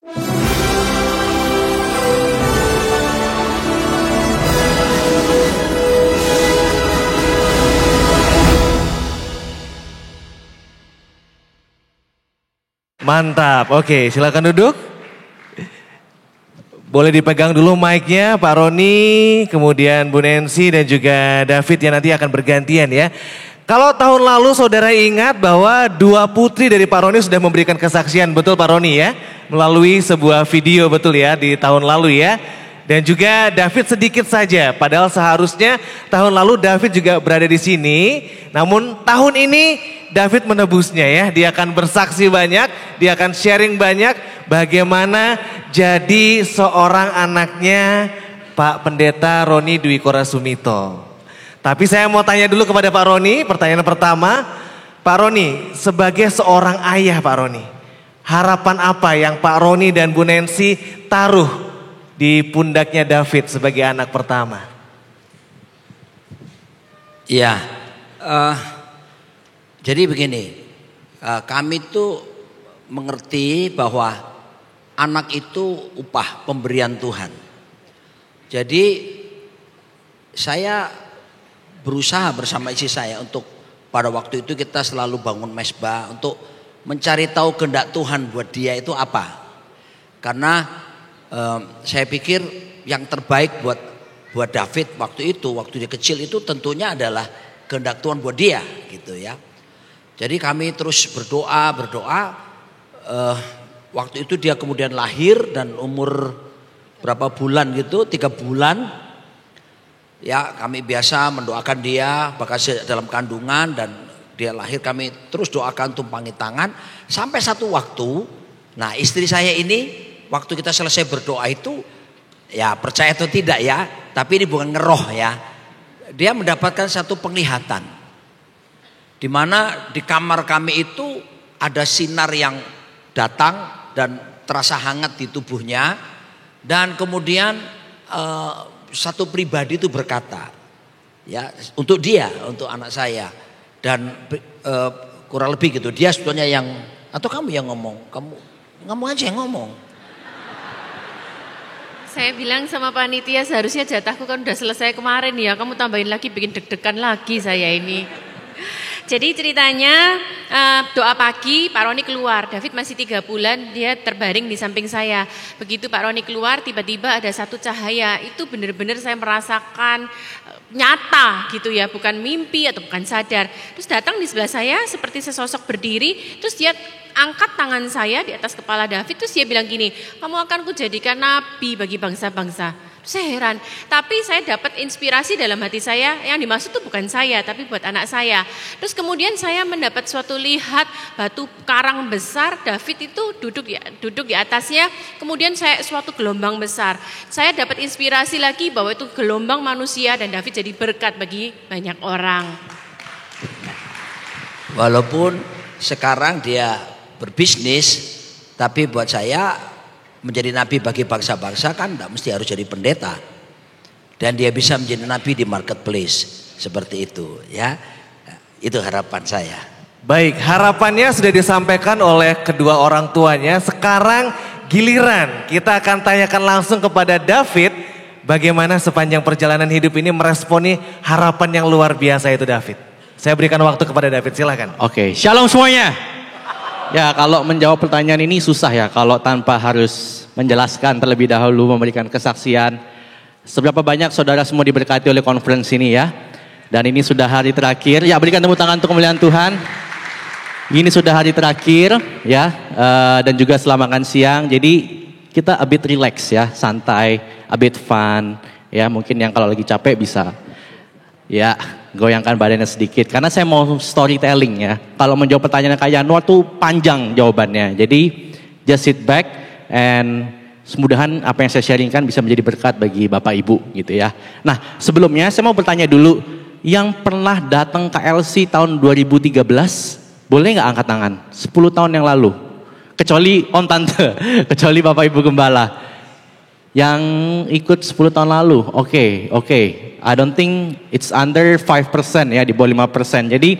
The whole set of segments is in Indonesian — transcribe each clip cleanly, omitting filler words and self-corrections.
Mantap, oke silakan duduk. Boleh dipegang dulu mic-nya Pak Roni, kemudian Bu Nancy dan juga David yang nanti akan bergantian ya. Kalau tahun lalu saudara ingat bahwa dua putri dari Pak Roni sudah memberikan kesaksian, betul Pak Roni ya? Melalui sebuah video betul ya di tahun lalu ya. Dan juga David sedikit saja, padahal seharusnya tahun lalu David juga berada di sini. Namun tahun ini David menebusnya ya, dia akan bersaksi banyak, dia akan sharing banyak bagaimana jadi seorang anaknya Pak Pendeta Roni Dwi Korasumito. Tapi saya mau tanya dulu kepada Pak Roni, pertanyaan pertama. Pak Roni, sebagai seorang ayah Pak Roni, harapan apa yang Pak Roni dan Bu Nancy taruh di pundaknya David sebagai anak pertama? Iya, jadi begini, kami tuh mengerti bahwa anak itu upah pemberian Tuhan. Jadi saya berusaha bersama istri saya untuk pada waktu itu kita selalu bangun mesbah untuk mencari tahu kehendak Tuhan buat dia itu apa. Karena saya pikir yang terbaik buat David waktu dia kecil itu tentunya adalah kehendak Tuhan buat dia gitu ya. Jadi kami terus berdoa. Waktu itu dia kemudian lahir dan umur berapa bulan gitu, 3 bulan. Ya kami biasa mendoakan dia bahkan dalam kandungan dan dia lahir kami terus doakan tumpangi tangan. Sampai satu waktu, nah istri saya ini waktu kita selesai berdoa itu, ya percaya atau tidak ya, tapi ini bukan ngeroh ya. Dia mendapatkan satu penglihatan. Di mana di kamar kami itu ada sinar yang datang dan terasa hangat di tubuhnya. Dan kemudian satu pribadi itu berkata, ya untuk dia, untuk anak saya. Dan kurang lebih gitu, dia sebetulnya yang, atau kamu yang ngomong, kamu aja yang ngomong. Saya bilang sama panitia seharusnya jatahku kan udah selesai kemarin ya. Kamu tambahin lagi bikin deg-degan lagi saya ini. Jadi ceritanya doa pagi Pak Roni keluar. David masih 3 bulan dia terbaring di samping saya. Begitu Pak Roni keluar tiba-tiba ada satu cahaya. Itu benar-benar saya merasakan nyata gitu ya. Bukan mimpi atau bukan sadar. Terus datang di sebelah saya seperti sesosok berdiri. Terus dia angkat tangan saya di atas kepala David, terus dia bilang gini, kamu akan kujadikan nabi bagi bangsa-bangsa. Saya heran, tapi saya dapat inspirasi dalam hati saya, yang dimaksud itu bukan saya, tapi buat anak saya. Terus kemudian saya mendapat suatu lihat batu karang besar, David itu duduk di atasnya, kemudian saya suatu gelombang besar. Saya dapat inspirasi lagi bahwa itu gelombang manusia dan David jadi berkat bagi banyak orang. Walaupun sekarang dia berbisnis, tapi buat saya menjadi nabi bagi bangsa-bangsa kan tidak mesti harus jadi pendeta. Dan dia bisa menjadi nabi di marketplace seperti itu ya. Itu harapan saya. Baik, harapannya sudah disampaikan oleh kedua orang tuanya. Sekarang giliran kita akan tanyakan langsung kepada David, bagaimana sepanjang perjalanan hidup ini meresponi harapan yang luar biasa itu David. Saya berikan waktu kepada David, silakan. Oke, shalom semuanya. Ya, kalau menjawab pertanyaan ini susah ya kalau tanpa harus menjelaskan terlebih dahulu, memberikan kesaksian. Seberapa banyak saudara semua diberkati oleh conference ini ya. Dan ini sudah hari terakhir. Ya, berikan tepuk tangan untuk kemuliaan Tuhan. Ini sudah hari terakhir ya, dan juga setelah makan siang. Jadi kita a bit relax ya, santai, a bit fun. Ya, mungkin yang kalau lagi capek bisa ya goyangkan badannya sedikit. Karena saya mau storytelling ya. Kalau menjawab pertanyaan kayak Januar tuh panjang jawabannya. Jadi just sit back and semudahan apa yang saya sharingkan bisa menjadi berkat bagi Bapak Ibu gitu ya. Nah sebelumnya saya mau bertanya dulu. Yang pernah datang ke LC tahun 2013 boleh nggak angkat tangan? 10 tahun yang lalu. Kecuali Om Tante, kecuali Bapak Ibu Gembala. Yang ikut 10 tahun lalu, oke. I don't think it's under 5% ya, di bawah 5%. Jadi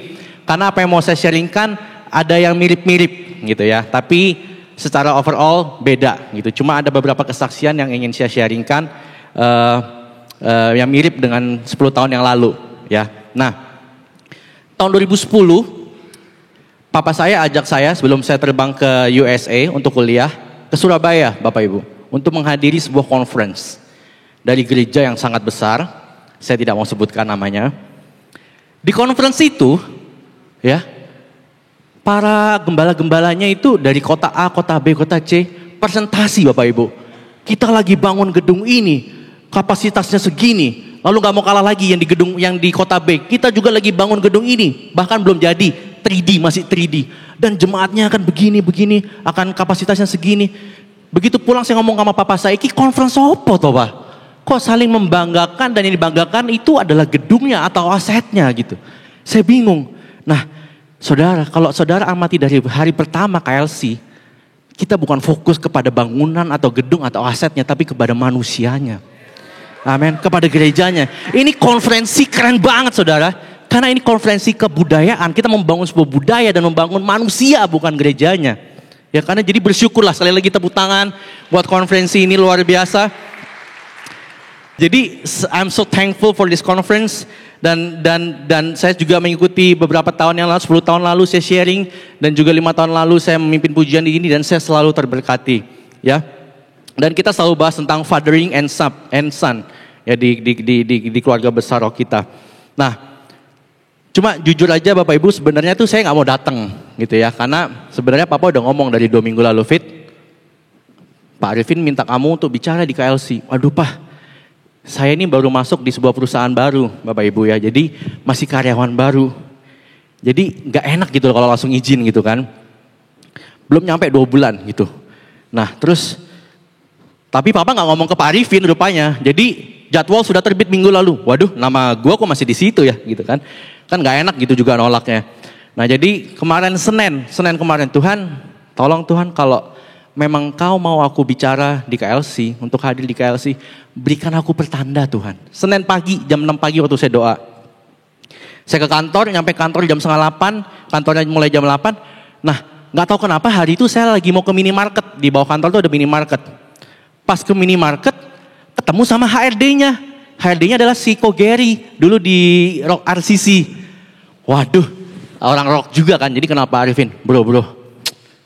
karena apa yang mau saya sharingkan ada yang mirip-mirip gitu ya. Tapi secara overall beda gitu. Cuma ada beberapa kesaksian yang ingin saya sharingkan yang mirip dengan 10 tahun yang lalu ya. Nah, tahun 2010 papa saya ajak saya sebelum saya terbang ke USA untuk kuliah ke Surabaya, Bapak Ibu, untuk menghadiri sebuah conference dari gereja yang sangat besar. Saya tidak mau sebutkan namanya. Di conference itu ya, para gembala-gembalanya itu dari kota A, kota B, kota C, presentasi Bapak Ibu. Kita lagi bangun gedung ini, kapasitasnya segini. Lalu gak mau kalah lagi yang di kota B. Kita juga lagi bangun gedung ini, bahkan belum jadi, 3D, masih 3D. Dan jemaatnya akan begini, akan kapasitasnya segini. Begitu pulang saya ngomong sama papa saya, ini conference apa toh Pak? Kok saling membanggakan, dan yang dibanggakan itu adalah gedungnya atau asetnya gitu. Saya bingung. Nah, saudara, kalau saudara amati dari hari pertama KLC, kita bukan fokus kepada bangunan atau gedung atau asetnya, tapi kepada manusianya. Amin, kepada gerejanya. Ini konferensi keren banget saudara, karena ini konferensi kebudayaan. Kita membangun sebuah budaya dan membangun manusia, bukan gerejanya. Ya, karena jadi bersyukurlah, sekali lagi tepuk tangan buat konferensi ini, luar biasa. Jadi I'm so thankful for this conference. Dan saya juga mengikuti beberapa tahun yang lalu, 10 tahun lalu saya sharing, dan juga 5 tahun lalu saya memimpin pujian di ini, dan saya selalu terberkati ya. Dan kita selalu bahas tentang fathering and son ya di keluarga besar roh kita. Nah, cuma jujur aja Bapak Ibu, sebenarnya tuh saya nggak mau datang gitu ya, karena sebenarnya Papa udah ngomong dari 2 minggu lalu, Fit, Pak Arifin minta kamu untuk bicara di KLC. Waduh Pak, saya ini baru masuk di sebuah perusahaan baru Bapak Ibu ya, jadi masih karyawan baru. Jadi gak enak gitu kalau langsung izin gitu kan. Belum nyampe 2 bulan gitu. Nah terus, tapi Papa gak ngomong ke Pak Arifin rupanya. Jadi jadwal sudah terbit minggu lalu. Waduh, nama gua kok masih di situ ya gitu kan. Kan gak enak gitu juga nolaknya. Nah jadi kemarin Senin kemarin, Tuhan tolong Tuhan, kalau memang kau mau aku bicara di KLC, untuk hadir di KLC, berikan aku pertanda Tuhan. Senin pagi, jam 6 pagi waktu saya doa. Saya ke kantor, nyampe kantor jam 7:30, kantornya mulai jam 8. Nah, gak tahu kenapa hari itu saya lagi mau ke minimarket. Di bawah kantor tuh ada minimarket. Pas ke minimarket, ketemu sama HRD-nya. HRD-nya adalah si Ko Gary, dulu di Rock RCC. Waduh, orang rock juga kan, jadi kenal Pak Arifin. Bro,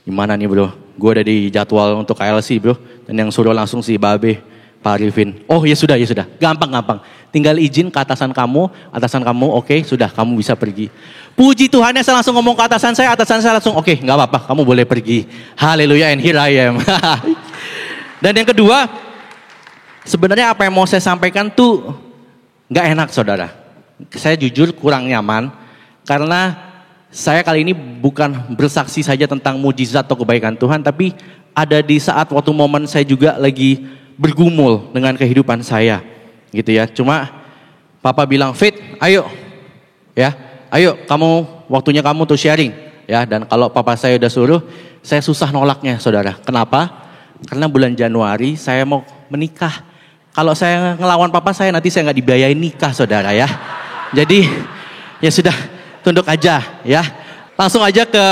gimana nih bro? Gue ada di jadwal untuk KLC bro, dan yang suruh langsung si Babe, Pak Arifin. Oh ya sudah, gampang. Tinggal izin ke atasan kamu oke, sudah kamu bisa pergi. Puji Tuhan ya, saya langsung ngomong ke atasan saya langsung oke, gak apa-apa, kamu boleh pergi. Haleluya, and here I am. Dan yang kedua, sebenarnya apa yang mau saya sampaikan tuh gak enak saudara. Saya jujur kurang nyaman, karena saya kali ini bukan bersaksi saja tentang mujizat atau kebaikan Tuhan, tapi ada di saat waktu momen saya juga lagi bergumul dengan kehidupan saya, gitu ya. Cuma Papa bilang, Fit, ayo, waktunya kamu tuh sharing, ya. Dan kalau Papa saya udah suruh, saya susah nolaknya, saudara. Kenapa? Karena bulan Januari saya mau menikah. Kalau saya ngelawan Papa saya, nanti saya nggak dibiayain nikah, saudara ya. Jadi ya sudah. Tunduk aja ya. Langsung aja ke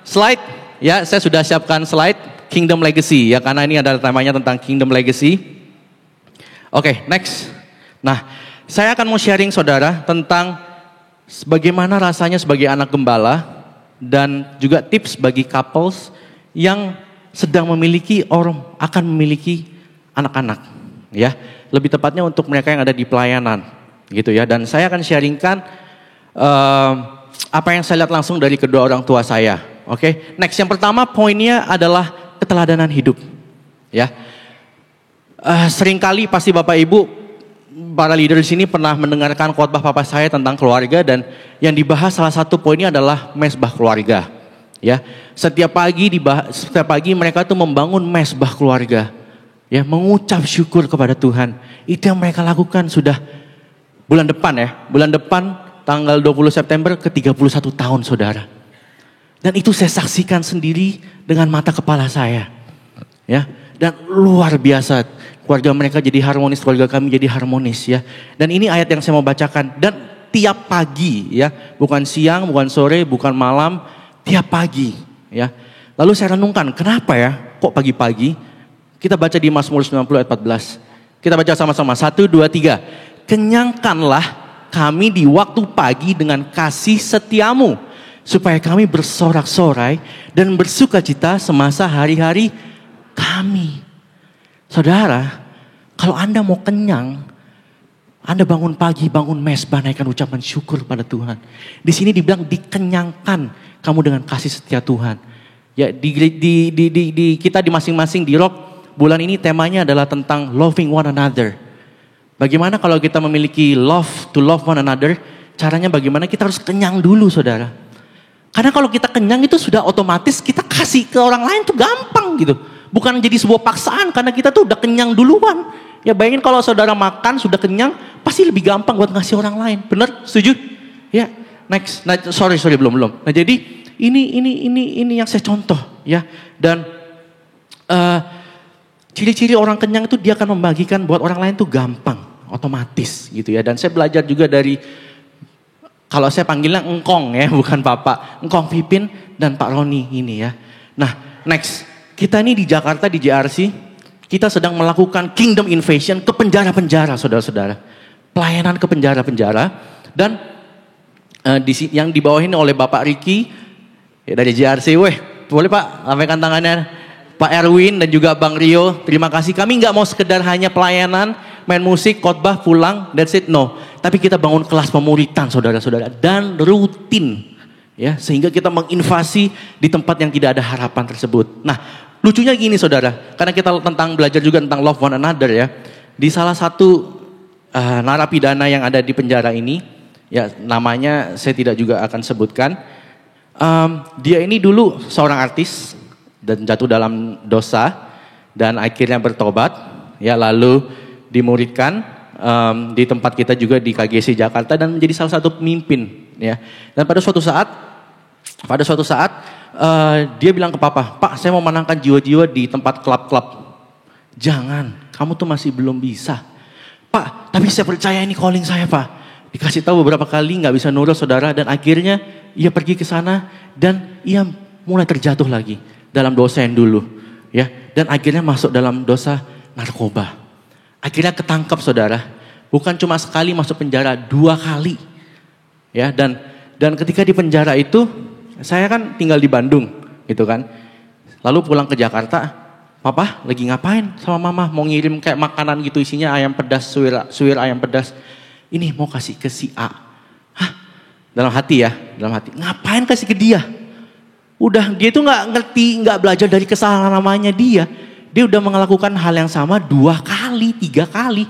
slide ya. Saya sudah siapkan slide Kingdom Legacy ya, karena ini adalah temanya tentang Kingdom Legacy. Oke, next. Nah, saya akan mau sharing saudara tentang bagaimana rasanya sebagai anak gembala, dan juga tips bagi couples yang sedang memiliki or akan memiliki anak-anak ya. Lebih tepatnya untuk mereka yang ada di pelayanan gitu ya. Dan saya akan sharingkan apa yang saya lihat langsung dari kedua orang tua saya. Oke, next, yang pertama poinnya adalah keteladanan hidup. Ya, seringkali pasti Bapak Ibu, para leader di sini pernah mendengarkan khotbah papa saya tentang keluarga, dan yang dibahas salah satu poinnya adalah mesbah keluarga. Ya, setiap pagi mereka tuh membangun mesbah keluarga. Ya, mengucap syukur kepada Tuhan. Itu yang mereka lakukan sudah bulan depan tanggal 20 September ke 31 tahun saudara. Dan itu saya saksikan sendiri dengan mata kepala saya. Ya, dan luar biasa. Keluarga mereka jadi harmonis, keluarga kami jadi harmonis ya. Dan ini ayat yang saya mau bacakan. Dan tiap pagi ya, bukan siang, bukan sore, bukan malam, tiap pagi ya. Lalu saya renungkan, kenapa ya kok pagi-pagi? Kita baca di Mazmur 90 ayat 14. Kita baca sama-sama, 1, 2, 3. Kenyangkanlah kami di waktu pagi dengan kasih setiamu, supaya kami bersorak-sorai dan bersuka cita semasa hari-hari kami. Saudara, kalau Anda mau kenyang, Anda bangun pagi, bangun mesbah, naikkan ucapan syukur pada Tuhan. Di sini dibilang dikenyangkan kamu dengan kasih setia Tuhan. Ya, di kita di masing-masing di Rock bulan ini temanya adalah tentang loving one another. Bagaimana kalau kita memiliki love to love one another? Caranya bagaimana? Kita harus kenyang dulu, saudara. Karena kalau kita kenyang itu sudah otomatis kita kasih ke orang lain tuh gampang gitu. Bukan jadi sebuah paksaan karena kita tuh udah kenyang duluan. Ya bayangin kalau saudara makan sudah kenyang, pasti lebih gampang buat ngasih orang lain. Benar? Setuju? Ya, next. Nah, sorry belum. Nah, jadi ini yang saya contoh ya. Dan ciri-ciri orang kenyang itu dia akan membagikan buat orang lain tuh gampang, otomatis gitu ya. Dan saya belajar juga dari, kalau saya panggilnya engkong ya, bukan Papa. Engkong Pipin dan Pak Roni ini ya. Nah, next. Kita ini di Jakarta di JRC, kita sedang melakukan kingdom invasion ke penjara-penjara, saudara-saudara. Pelayanan ke penjara-penjara. Dan yang dibawahin oleh Bapak Riki ya, dari JRC. Boleh Pak, lambaikan tangannya. Pak Erwin dan juga Bang Rio, terima kasih. Kami nggak mau sekedar hanya pelayanan, main musik, khotbah, pulang, that's it, no. Tapi kita bangun kelas pemuritan, saudara-saudara, dan rutin, ya, sehingga kita menginvasi di tempat yang tidak ada harapan tersebut. Nah, lucunya gini, saudara, karena kita belajar juga tentang love one another ya. Di salah satu narapidana yang ada di penjara ini, ya, namanya saya tidak juga akan sebutkan. Dia ini dulu seorang artis dan jatuh dalam dosa dan akhirnya bertobat, ya, lalu dimuridkan di tempat kita juga di KGC Jakarta dan menjadi salah satu pemimpin, ya. Dan pada suatu saat dia bilang ke Papa, Pak, saya mau menangkan jiwa-jiwa di tempat klub-klub. Jangan, kamu tuh masih belum bisa. Pak, tapi saya percaya ini calling saya, Pak. Dikasih tahu beberapa kali nggak bisa nurut, saudara, dan akhirnya ia pergi ke sana dan ia mulai terjatuh lagi dalam dosa yang dulu, ya, dan akhirnya masuk dalam dosa narkoba. Akhirnya ketangkap, saudara. Bukan cuma sekali masuk penjara, 2 kali, ya. Dan ketika di penjara itu, saya kan tinggal di Bandung, gitu kan. Lalu pulang ke Jakarta, Papa lagi ngapain sama Mama? Mau ngirim kayak makanan gitu, isinya ayam pedas, suwir ayam pedas. Ini mau kasih ke si A. Hah? Dalam hati, ngapain kasih ke dia? Udah, dia itu nggak ngerti, nggak belajar dari kesalahan namanya dia. Dia udah melakukan hal yang sama 2 kali, 3 kali.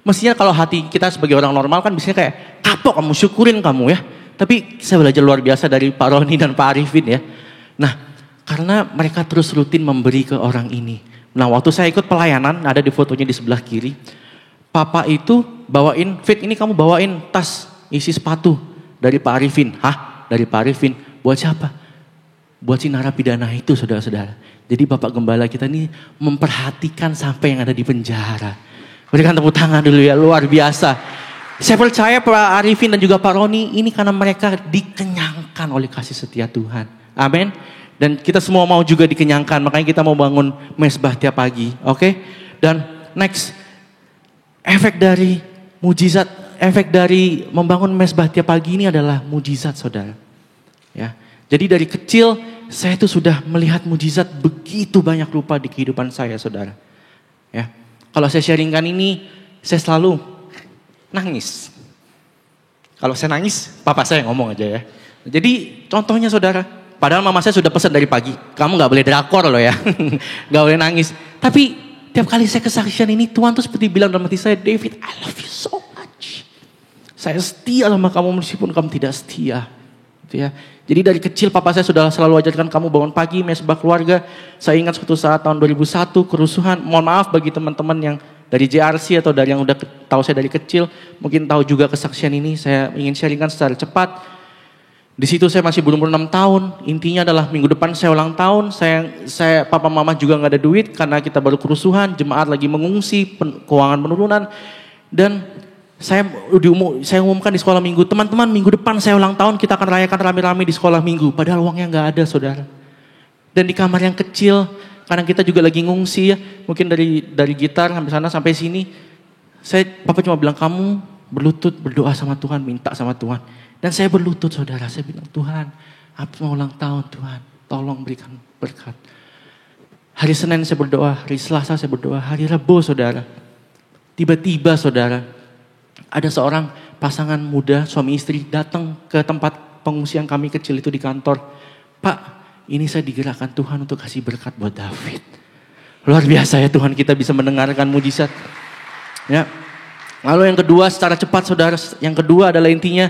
Mestinya kalau hati kita sebagai orang normal kan biasanya kayak, kapok kamu, syukurin kamu ya. Tapi saya belajar luar biasa dari Pak Roni dan Pak Arifin ya. Nah, karena mereka terus rutin memberi ke orang ini. Nah, waktu saya ikut pelayanan, ada di fotonya di sebelah kiri. Papa itu bawain, Fit, ini kamu bawain tas isi sepatu dari Pak Arifin. Hah? Dari Pak Arifin? Buat siapa? Buat si narapidana itu, saudara-saudara. Jadi Bapak Gembala kita ini memperhatikan sampai yang ada di penjara. Berikan tepuk tangan dulu ya, luar biasa. Saya percaya Pak Arifin dan juga Pak Roni ini karena mereka dikenyangkan oleh kasih setia Tuhan. Amin. Dan kita semua mau juga dikenyangkan, makanya kita mau bangun mesbah tiap pagi. Oke? Dan next, efek dari mujizat, efek dari membangun mesbah tiap pagi ini adalah mujizat, saudara. Ya. Jadi dari kecil saya tuh sudah melihat mujizat begitu banyak rupa di kehidupan saya, saudara. Ya, kalau saya sharingkan ini, saya selalu nangis. Kalau saya nangis, papa saya ngomong aja ya. Jadi contohnya, saudara, padahal mama saya sudah pesan dari pagi, kamu nggak boleh drakor loh ya, nggak boleh nangis. Tapi tiap kali saya kesaksian ini, Tuhan tuh seperti bilang dalam hati saya, David, I love you so much. Saya setia sama kamu meskipun kamu tidak setia. Ya. Jadi dari kecil papa saya sudah selalu ajarkan kamu bangun pagi, mesbah keluarga. Saya ingat suatu saat tahun 2001 kerusuhan. Mohon maaf bagi teman-teman yang dari JRC atau dari yang udah tahu saya dari kecil, mungkin tahu juga kesaksian ini. Saya ingin sharingkan secara cepat. Di situ saya masih berumur 6 tahun. Intinya adalah minggu depan saya ulang tahun. Saya papa mama juga nggak ada duit karena kita baru kerusuhan, jemaat lagi mengungsi, keuangan penurunan. Dan saya umumkan di sekolah minggu, teman-teman minggu depan saya ulang tahun, kita akan rayakan rame-rame di sekolah minggu. Padahal uangnya nggak ada, saudara. Dan di kamar yang kecil, kadang kita juga lagi ngungsi ya, mungkin dari gitar sampai sana sampai sini, Papa cuma bilang kamu berlutut berdoa sama Tuhan, minta sama Tuhan. Dan saya berlutut saudara, saya bilang Tuhan, aku mau ulang tahun Tuhan, tolong berikan berkat. Hari Senin saya berdoa, hari Selasa saya berdoa, hari Rabu saudara. Tiba-tiba saudara, ada seorang pasangan muda suami istri datang ke tempat pengungsian kami kecil itu di kantor. Pak, ini saya digerakkan Tuhan untuk kasih berkat buat David. Luar biasa ya Tuhan, kita bisa mendengarkan mujizat. Ya. Lalu yang kedua secara cepat saudara, yang kedua adalah intinya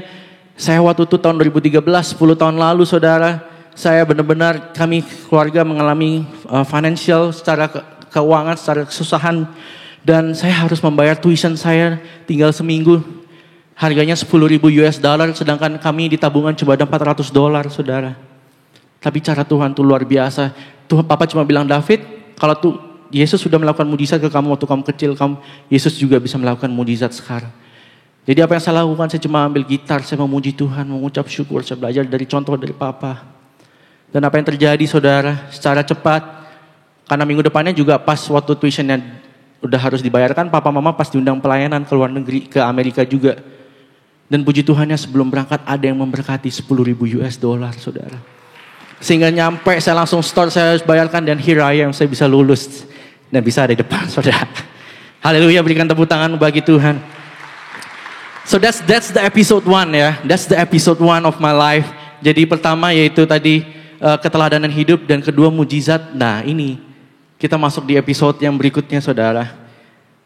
saya waktu itu tahun 2013, 10 tahun lalu saudara, saya benar-benar kami keluarga mengalami financial secara keuangan, secara kesusahan. Dan saya harus membayar tuition saya tinggal seminggu. Harganya $10,000 sedangkan kami di tabungan cuma ada $400 saudara. Tapi cara Tuhan tuh luar biasa. Tuhan Papa cuma bilang David, kalau tuh Yesus sudah melakukan mujizat ke kamu waktu kamu kecil, Yesus juga bisa melakukan mujizat sekarang. Jadi apa yang saya lakukan, saya cuma ambil gitar, saya memuji Tuhan, mengucap syukur, saya belajar dari contoh dari Papa. Dan apa yang terjadi saudara, secara cepat, karena minggu depannya juga pas waktu tuitionnya udah harus dibayarkan, Papa Mama pas diundang pelayanan ke luar negeri, ke Amerika juga. Dan puji Tuhannya sebelum berangkat ada yang memberkati $10,000 saudara. Sehingga nyampe saya langsung store, saya harus bayarkan dan here I am, saya bisa lulus. Dan bisa ada di depan saudara. Haleluya, berikan tepuk tangan bagi Tuhan. So that's the episode 1 ya. That's the episode 1 of my life. Jadi pertama yaitu tadi keteladanan hidup dan kedua mujizat. Nah ini kita masuk di episode yang berikutnya saudara.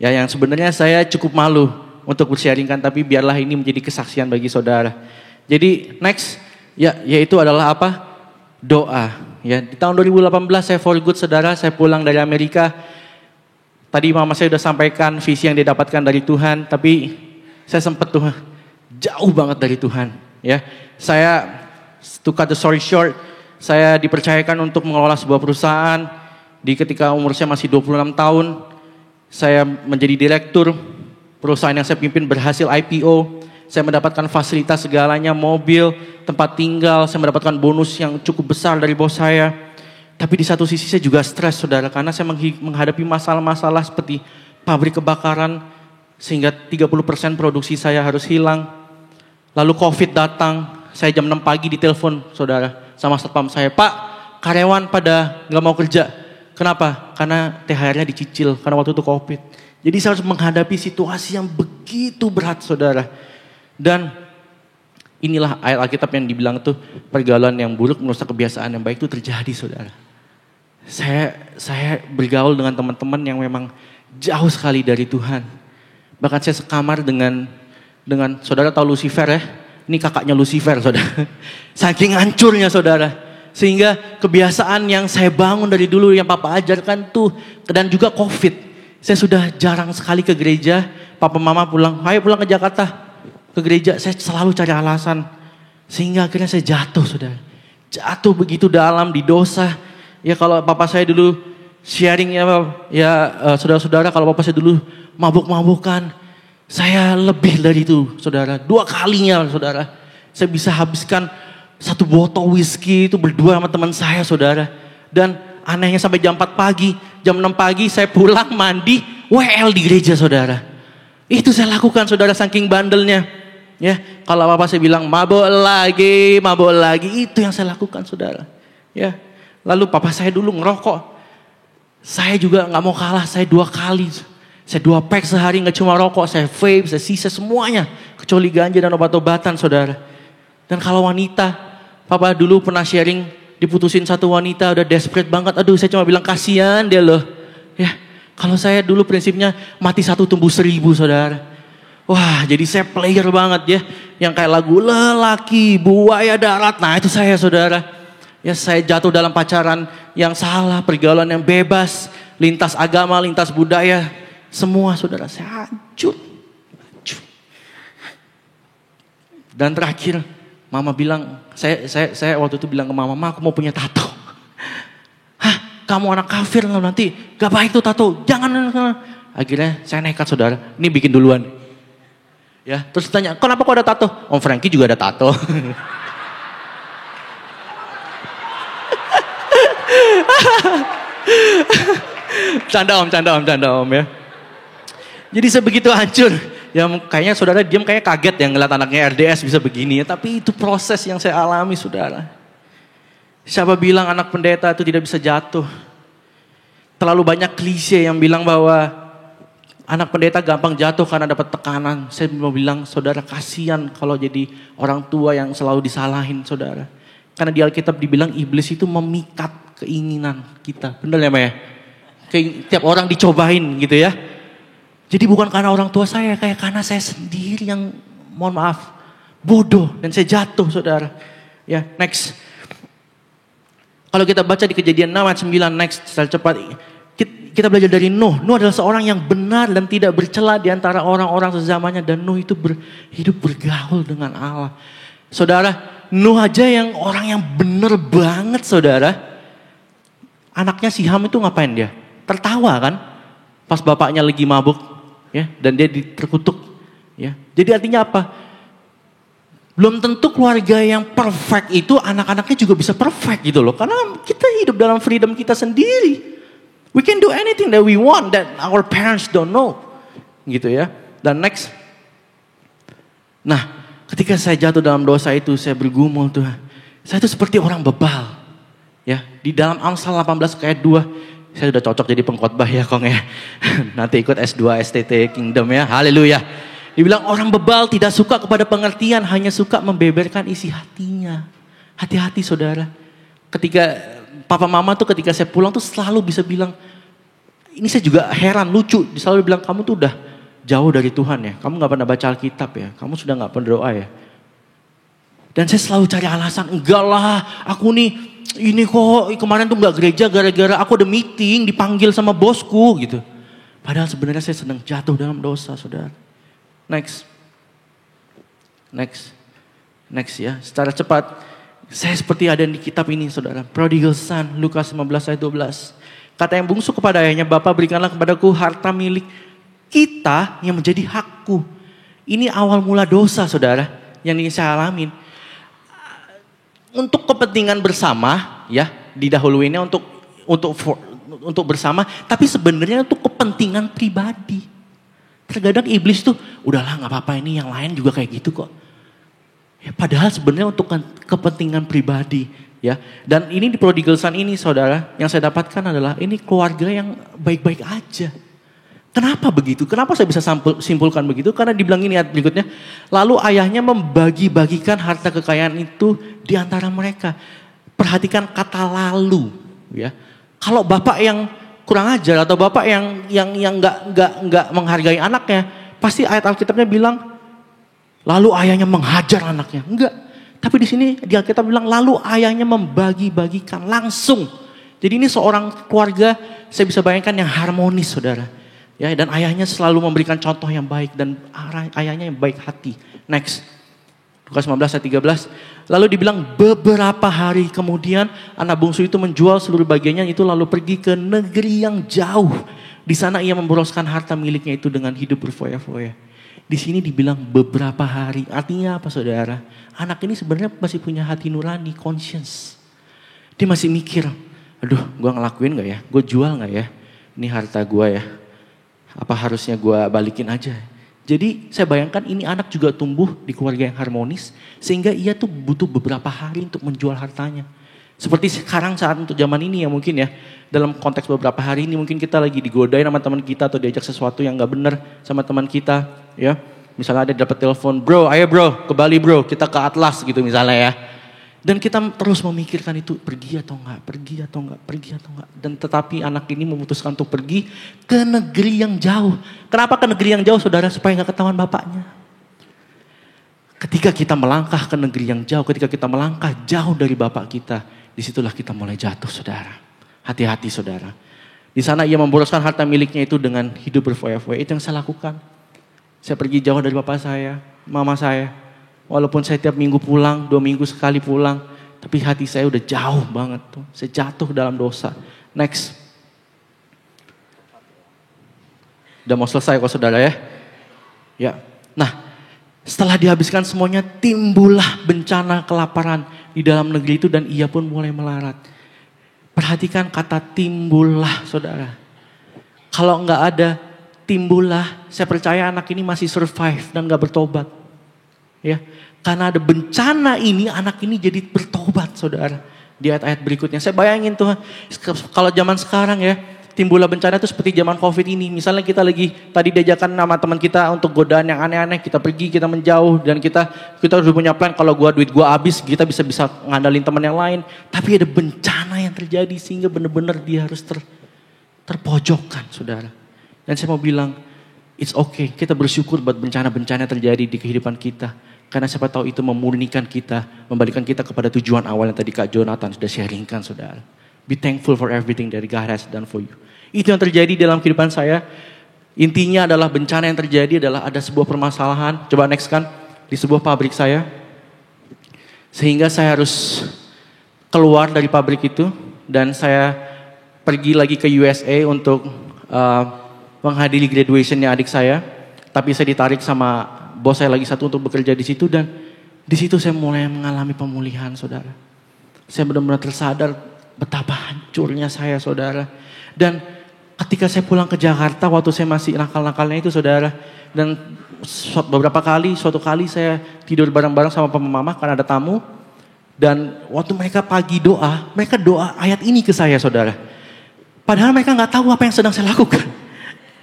Ya yang sebenarnya saya cukup malu untuk bersharingkan, tapi biarlah ini menjadi kesaksian bagi saudara. Jadi next yaitu adalah apa? Doa. Ya di tahun 2018 saya for good saudara, saya pulang dari Amerika. Tadi mama saya sudah sampaikan visi yang didapatkan dari Tuhan, tapi saya sempat tuh jauh banget dari Tuhan. Ya saya to cut the story short, saya dipercayakan untuk mengelola sebuah perusahaan. Di ketika umur saya masih 26 tahun, saya menjadi direktur perusahaan yang saya pimpin berhasil IPO. Saya mendapatkan fasilitas segalanya, mobil, tempat tinggal, saya mendapatkan bonus yang cukup besar dari bos saya. Tapi di satu sisi saya juga stres saudara, karena saya menghadapi masalah-masalah seperti pabrik kebakaran, sehingga 30% produksi saya harus hilang. Lalu COVID datang, saya jam 6 pagi ditelepon saudara sama satpam saya, Pak, karyawan pada gak mau kerja. Kenapa? Karena THR-nya dicicil, karena waktu itu COVID. Jadi saya harus menghadapi situasi yang begitu berat saudara. Dan inilah ayat Alkitab yang dibilang tuh pergaulan yang buruk merusak kebiasaan yang baik itu terjadi saudara. Saya bergaul dengan teman-teman yang memang jauh sekali dari Tuhan. Bahkan saya sekamar dengan saudara tahu Lucifer ya? Ini kakaknya Lucifer saudara. Saking hancurnya saudara. Sehingga kebiasaan yang saya bangun dari dulu yang Papa ajarkan tuh, dan juga COVID. Saya sudah jarang sekali ke gereja, Papa Mama pulang, ayo pulang ke Jakarta, ke gereja. Saya selalu cari alasan. Sehingga akhirnya saya jatuh saudara. Jatuh begitu dalam di dosa. Ya kalau Papa saya dulu sharing saudara-saudara, kalau Papa saya dulu mabuk-mabukan. Saya lebih dari itu saudara, 2 kalinya saudara. Saya bisa habiskan 1 botol whisky itu berdua sama teman saya saudara. Dan anehnya sampai jam 4 pagi, jam 6 pagi saya pulang mandi, WL di gereja saudara. Itu saya lakukan saudara saking bandelnya. Ya, kalau Papa saya bilang mabuk lagi, itu yang saya lakukan saudara. Ya, lalu Papa saya dulu ngerokok. Saya juga nggak mau kalah, saya 2 kali. Saya 2 pack sehari, nggak cuma rokok, saya vape, saya sisa semuanya. Kecuali ganja dan obat-obatan saudara. Dan kalau wanita, Papa dulu pernah sharing, diputusin satu wanita, udah desperate banget. Aduh saya cuma bilang kasihan dia loh. Ya, kalau saya dulu prinsipnya mati 1 tumbuh 1000 saudara. Wah jadi saya player banget ya. Yang kayak lagu lelaki, buaya darat. Nah itu saya saudara. Ya saya jatuh dalam pacaran yang salah, pergaulan yang bebas, lintas agama, lintas budaya. Semua saudara saya hancur. Dan terakhir Mama bilang, saya waktu itu bilang ke Mama, aku mau punya tato. Hah, kamu anak kafir nanti, gak baik tuh tato, jangan. Akhirnya saya nekat saudara, ini bikin duluan. Ya, terus tanya, kenapa kok ada tato? Om Frankie juga ada tato. Canda om ya. Jadi sebegitu hancur. Ya kayaknya saudara diam kayaknya kaget ya ngeliat anaknya RDS bisa begini ya. Tapi itu proses yang saya alami saudara. Siapa bilang anak pendeta itu tidak bisa jatuh? Terlalu banyak klise yang bilang bahwa anak pendeta gampang jatuh karena dapat tekanan. Saya mau bilang saudara kasihan kalau jadi orang tua yang selalu disalahin saudara. Karena di Alkitab dibilang iblis itu memikat keinginan kita. Benar ya Mbak ya? Tiap orang dicobain gitu ya. Jadi bukan karena orang tua saya, kayak karena saya sendiri yang mohon maaf bodoh dan saya jatuh saudara. Ya next. Kalau kita baca di Kejadian 6 ayat 9 next secara cepat. Kita belajar dari Nuh. Nuh adalah seorang yang benar dan tidak bercela di antara orang-orang sezamannya. Dan Nuh itu hidup bergaul dengan Allah. Saudara, Nuh aja yang orang yang benar banget saudara. Anaknya si Ham itu ngapain dia? Tertawa kan? Pas bapaknya lagi mabuk. Ya, dan dia terkutuk. Ya. Jadi artinya apa? Belum tentu keluarga yang perfect itu anak-anaknya juga bisa perfect gitu loh. Karena kita hidup dalam freedom kita sendiri. We can do anything that we want that our parents don't know. Gitu ya. Dan next. Nah, ketika saya jatuh dalam dosa itu, saya bergumul tuh. Saya itu seperti orang bebal. Ya, di dalam Amsal 18 ayat 2. Saya sudah cocok jadi pengkhotbah ya Kong ya. Nanti ikut S2 STT Kingdom ya. Haleluya. Dibilang orang bebal tidak suka kepada pengertian, hanya suka membeberkan isi hatinya. Hati-hati saudara. Ketika papa mama tuh ketika saya pulang tuh selalu bisa bilang, ini saya juga heran, lucu. Selalu bilang, kamu tuh udah jauh dari Tuhan ya. Kamu gak pernah baca Alkitab ya. Kamu sudah gak pernah berdoa ya. Dan saya selalu cari alasan, enggak lah aku nih, ini kok kemarin tuh gak gereja gara-gara aku ada meeting, dipanggil sama bosku gitu. Padahal sebenarnya saya sedang jatuh dalam dosa saudara. Next ya, secara cepat. Saya seperti ada di kitab ini saudara. Prodigal son, Lukas 15 ayat 12. Kata yang bungsu kepada ayahnya, Bapa berikanlah kepadaku harta milik kita yang menjadi hakku. Ini awal mula dosa saudara, yang ingin saya alamin. Untuk kepentingan bersama ya, didahuluinnya untuk bersama. Tapi sebenarnya untuk kepentingan pribadi. Terkadang iblis tuh, udahlah gak apa-apa ini yang lain juga kayak gitu kok. Ya, padahal sebenarnya untuk kepentingan pribadi. Ya. Dan ini di prodigal son ini saudara, yang saya dapatkan adalah ini keluarga yang baik-baik aja. Kenapa begitu? Kenapa saya bisa simpulkan begitu? Karena dibilang ini ayat berikutnya. Lalu ayahnya membagi-bagikan harta kekayaan itu di antara mereka. Perhatikan kata lalu. Ya. Kalau bapak yang kurang ajar atau bapak yang nggak menghargai anaknya, pasti ayat Alkitabnya bilang lalu ayahnya menghajar anaknya. Enggak. Tapi di sini di Alkitab bilang lalu ayahnya membagi-bagikan langsung. Jadi ini seorang keluarga saya bisa bayangkan yang harmonis saudara. Ya, dan ayahnya selalu memberikan contoh yang baik dan ayahnya yang baik hati. Next. Lukas 15 ayat 13. Lalu dibilang beberapa hari kemudian anak bungsu itu menjual seluruh bagiannya itu lalu pergi ke negeri yang jauh. Di sana ia memboroskan harta miliknya itu dengan hidup berfoya-foya. Di sini dibilang beberapa hari. Artinya apa saudara? Anak ini sebenarnya masih punya hati nurani, conscience. Dia masih mikir, aduh gue ngelakuin gak ya? Gue jual gak ya? Ini harta gue ya. Apa harusnya gue balikin aja? Jadi saya bayangkan ini anak juga tumbuh di keluarga yang harmonis. Sehingga ia tuh butuh beberapa hari untuk menjual hartanya. Seperti sekarang saat untuk zaman ini ya mungkin ya. Dalam konteks beberapa hari ini mungkin kita lagi digodain sama teman kita. Atau diajak sesuatu yang gak benar sama teman kita. Ya, misalnya ada dapat telepon, bro ayo bro ke Bali bro. Kita ke Atlas gitu misalnya ya. Dan kita terus memikirkan itu pergi atau enggak. Dan tetapi anak ini memutuskan untuk pergi ke negeri yang jauh. Kenapa ke negeri yang jauh saudara? Supaya enggak ketahuan bapaknya. Ketika kita melangkah ke negeri yang jauh, ketika kita melangkah jauh dari bapak kita, disitulah kita mulai jatuh saudara. Hati-hati saudara. Di sana ia memboroskan harta miliknya itu dengan hidup berfoya-foya. Itu yang saya lakukan. Saya pergi jauh dari bapak saya, mama saya. Walaupun saya tiap minggu pulang, 2 minggu sekali pulang. Tapi hati saya udah jauh banget tuh. Saya jatuh dalam dosa. Next. Udah mau selesai kok saudara ya. Ya. Nah, setelah dihabiskan semuanya, timbullah bencana kelaparan di dalam negeri itu dan ia pun mulai melarat. Perhatikan kata timbullah, saudara. Kalau nggak ada timbullah, saya percaya anak ini masih survive dan nggak bertobat. Ya, karena ada bencana ini, anak ini jadi bertobat, saudara. Di ayat-ayat berikutnya, saya bayangin Tuhan, kalau zaman sekarang ya, timbullah bencana itu seperti zaman COVID ini. Misalnya kita lagi tadi diajakan nama teman kita untuk godaan yang aneh-aneh, kita pergi, kita menjauh, dan kita udah punya plan, kalau duit gua habis, kita bisa ngandalin teman yang lain. Tapi ada bencana yang terjadi sehingga benar-benar dia harus terpojokkan, saudara. Dan saya mau bilang, it's okay, kita bersyukur buat bencana-bencana terjadi di kehidupan kita. Karena siapa tahu itu memurnikan kita, membalikan kita kepada tujuan awal yang tadi Kak Jonathan sudah sharingkan, saudara. Be thankful for everything that God has done for you. Itu yang terjadi dalam kehidupan saya. Intinya adalah bencana yang terjadi adalah ada sebuah permasalahan. Coba next kan. Di sebuah pabrik saya. Sehingga saya harus keluar dari pabrik itu. Dan saya pergi lagi ke USA untuk menghadiri graduationnya adik saya. Tapi saya ditarik sama bos saya lagi satu untuk bekerja di situ. Dan di situ saya mulai mengalami pemulihan, saudara. Saya benar-benar tersadar betapa hancurnya saya, saudara. Dan ketika saya pulang ke Jakarta waktu saya masih nakal-nakalnya itu, saudara. Dan suatu kali saya tidur bareng-bareng sama papa mama karena ada tamu. Dan waktu mereka pagi doa, mereka doa ayat ini ke saya, saudara. Padahal mereka gak tahu apa yang sedang saya lakukan.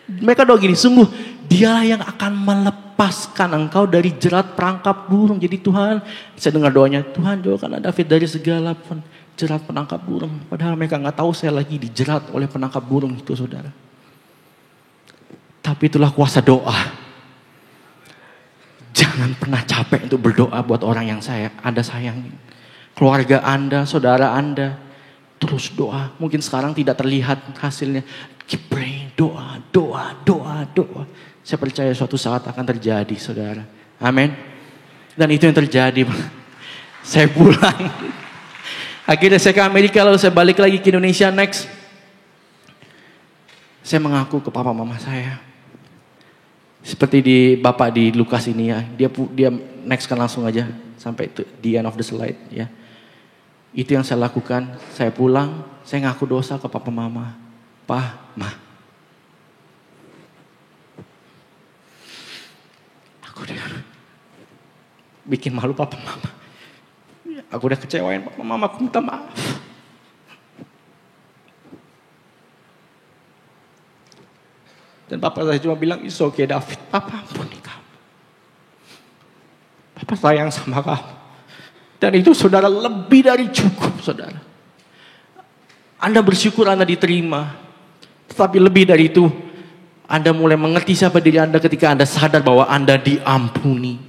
Mereka doa gini, sungguh dialah yang akan melepaskan engkau dari jerat perangkap burung. Jadi Tuhan, saya dengar doanya, Tuhan jauhkanlah David dari segala jerat penangkap burung. Padahal mereka gak tahu saya lagi dijerat oleh penangkap burung itu, saudara. Tapi itulah kuasa doa. Jangan pernah capek untuk berdoa buat orang yang Anda sayangin. Keluarga Anda, saudara Anda. Terus doa. Mungkin sekarang tidak terlihat hasilnya. Keep praying, doa. Saya percaya suatu saat akan terjadi, saudara. Amin. Dan itu yang terjadi. Saya pulang. Akhirnya saya ke Amerika, lalu saya balik lagi ke Indonesia next. Saya mengaku ke papa mama saya. Seperti Bapak di Lukas ini ya. Dia next kan langsung aja. Sampai the end of the slide ya. Itu yang saya lakukan. Saya pulang, saya ngaku dosa ke papa mama. Pa, ma. Aku udah bikin malu papa mama. Aku udah kecewain papa mama, aku minta maaf. Dan papa saya cuma bilang, it's okay David, papa ampuni kamu. Papa sayang sama kamu. Dan itu saudara lebih dari cukup, saudara. Anda bersyukur Anda diterima. Tetapi lebih dari itu, Anda mulai mengerti siapa diri Anda ketika Anda sadar bahwa Anda diampuni.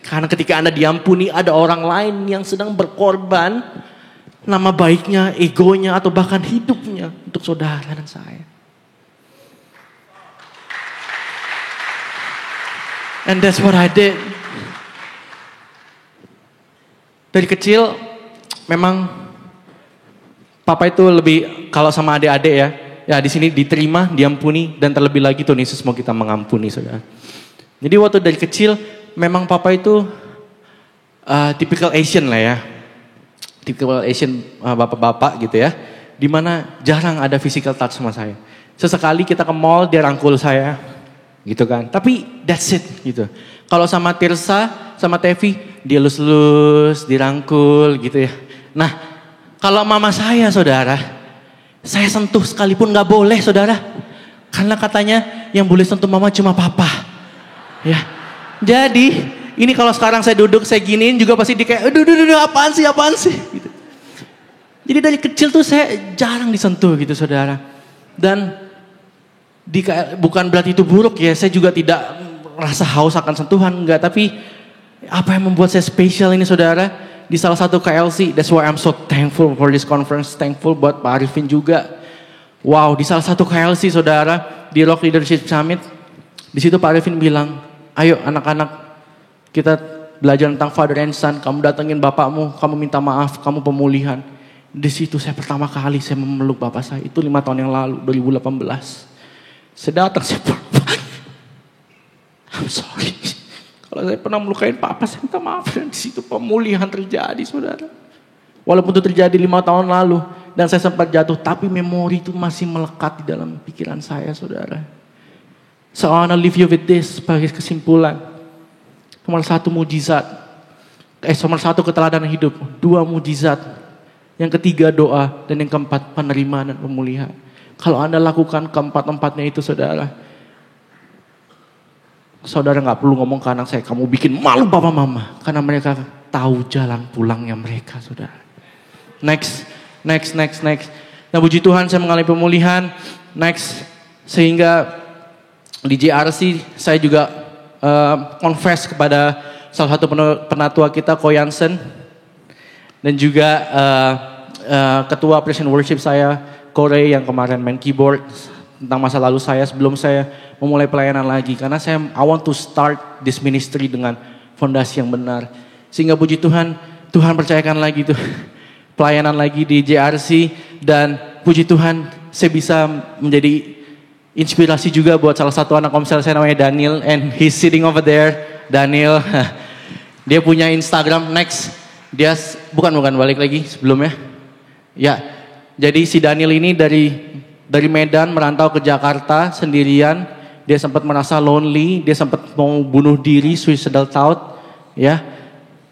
Karena ketika Anda diampuni, ada orang lain yang sedang berkorban nama baiknya, egonya, atau bahkan hidupnya untuk saudara dan saya. And that's what I did. Dari kecil, memang papa itu lebih, kalau sama adik-adik ya di sini diterima, diampuni, dan terlebih lagi Tuhan Yesus mau kita mengampuni, saudara. Jadi waktu dari kecil, memang papa itu typical Asian lah ya. Typical Asian bapak-bapak gitu ya. Dimana jarang ada physical touch sama saya. Sesekali kita ke mall, dia rangkul saya. Gitu kan. Tapi that's it gitu. Kalau sama Tirsa, sama Tevi, dia lus-lus, dirangkul gitu ya. Nah, kalau mama saya, saudara, saya sentuh sekalipun gak boleh, saudara. Karena katanya yang boleh sentuh mama cuma papa. Ya. Jadi, ini kalau sekarang saya duduk, saya giniin juga pasti dia kayak, aduh, apaan sih, gitu. Jadi dari kecil tuh saya jarang disentuh gitu, saudara. Dan bukan berarti itu buruk ya, saya juga tidak rasa haus akan sentuhan, enggak. Tapi apa yang membuat saya spesial ini, saudara, di salah satu KLC, that's why I'm so thankful for this conference, thankful buat Pak Arifin juga. Wow, di salah satu KLC, saudara, di Rock Leadership Summit, di situ Pak Arifin bilang, ayo anak-anak, kita belajar tentang Father and Son, kamu datengin bapakmu, kamu minta maaf, kamu pemulihan. Di situ saya pertama kali saya memeluk bapak saya, itu 5 tahun yang lalu, 2018. Saya datang, saya I'm sorry. Kalau saya pernah melukain papa, saya minta maaf. Dan di situ pemulihan terjadi, saudara. Walaupun itu terjadi 5 tahun lalu, dan saya sempat jatuh, tapi memori itu masih melekat di dalam pikiran saya, saudara. So I wanna leave you with this sebagai kesimpulan. Nomor satu mujizat, nomor satu keteladanan hidup, dua mujizat, yang ketiga doa, dan yang keempat penerimaan dan pemulihan. Kalau Anda lakukan keempat-empatnya itu, saudara nggak perlu ngomong ke anak saya, kamu bikin malu papa mama, karena mereka tahu jalan pulangnya mereka, saudara. Next. Nah, puji Tuhan saya mengalami pemulihan. Next, sehingga di JRC saya juga confess kepada salah satu penatua kita, Ko Jansen, dan juga ketua Present Worship saya, Kore, yang kemarin main keyboard, tentang masa lalu saya sebelum saya memulai pelayanan lagi. Karena I want to start this ministry dengan fondasi yang benar. Sehingga puji Tuhan, Tuhan percayakan lagi tuh pelayanan lagi di JRC. Dan puji Tuhan saya bisa menjadi inspirasi juga buat salah satu anak komsel saya namanya Daniel. And he's sitting over there, Daniel. Dia punya Instagram, next. Dia, bukan balik lagi sebelumnya. Ya, jadi si Daniel ini dari Medan merantau ke Jakarta sendirian. Dia sempat merasa lonely, dia sempat mau bunuh diri, suicidal thought, ya.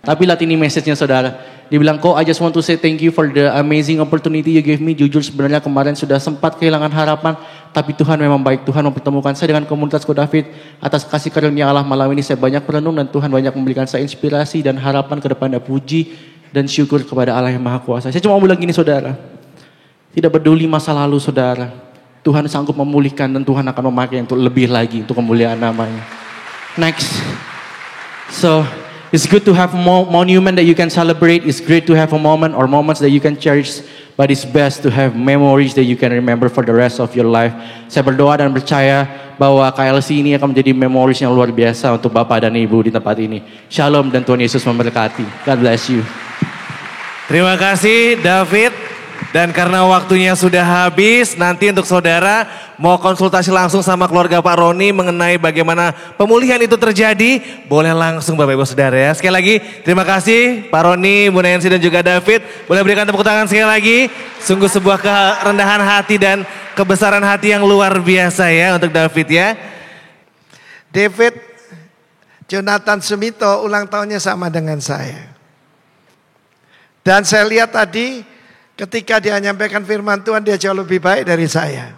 Tapi lihat ini message-nya, saudara. Dia bilang, Ko, I just want to say thank you for the amazing opportunity you gave me. Jujur sebenarnya kemarin sudah sempat kehilangan harapan, tapi Tuhan memang baik. Tuhan mempertemukan saya dengan komunitas Ko David. Atas kasih karunia Allah malam ini saya banyak merenung dan Tuhan banyak memberikan saya inspirasi dan harapan ke depannya. Puji dan syukur kepada Allah yang Maha Kuasa. Saya cuma mau bilang gini, saudara. Tidak peduli masa lalu, saudara. Tuhan sanggup memulihkan dan Tuhan akan memakai untuk lebih lagi untuk kemuliaan namanya. Next. So, it's good to have a monument that you can celebrate. It's great to have a moment or moments that you can cherish. But it's best to have memories that you can remember for the rest of your life. Saya berdoa dan percaya bahwa KLC ini akan menjadi memories yang luar biasa untuk Bapak dan Ibu di tempat ini. Shalom dan Tuhan Yesus memberkati. God bless you. Terima kasih David. Dan karena waktunya sudah habis, nanti untuk saudara mau konsultasi langsung sama keluarga Pak Roni mengenai bagaimana pemulihan itu terjadi, boleh langsung Bapak Ibu Saudara ya. Sekali lagi terima kasih Pak Roni, Bu Nancy dan juga David. Boleh berikan tepuk tangan sekali lagi. Sungguh sebuah kerendahan hati dan kebesaran hati yang luar biasa ya untuk David ya. David Jonathan Sumito ulang tahunnya sama dengan saya. Dan saya lihat tadi ketika dia menyampaikan firman Tuhan, dia jauh lebih baik dari saya.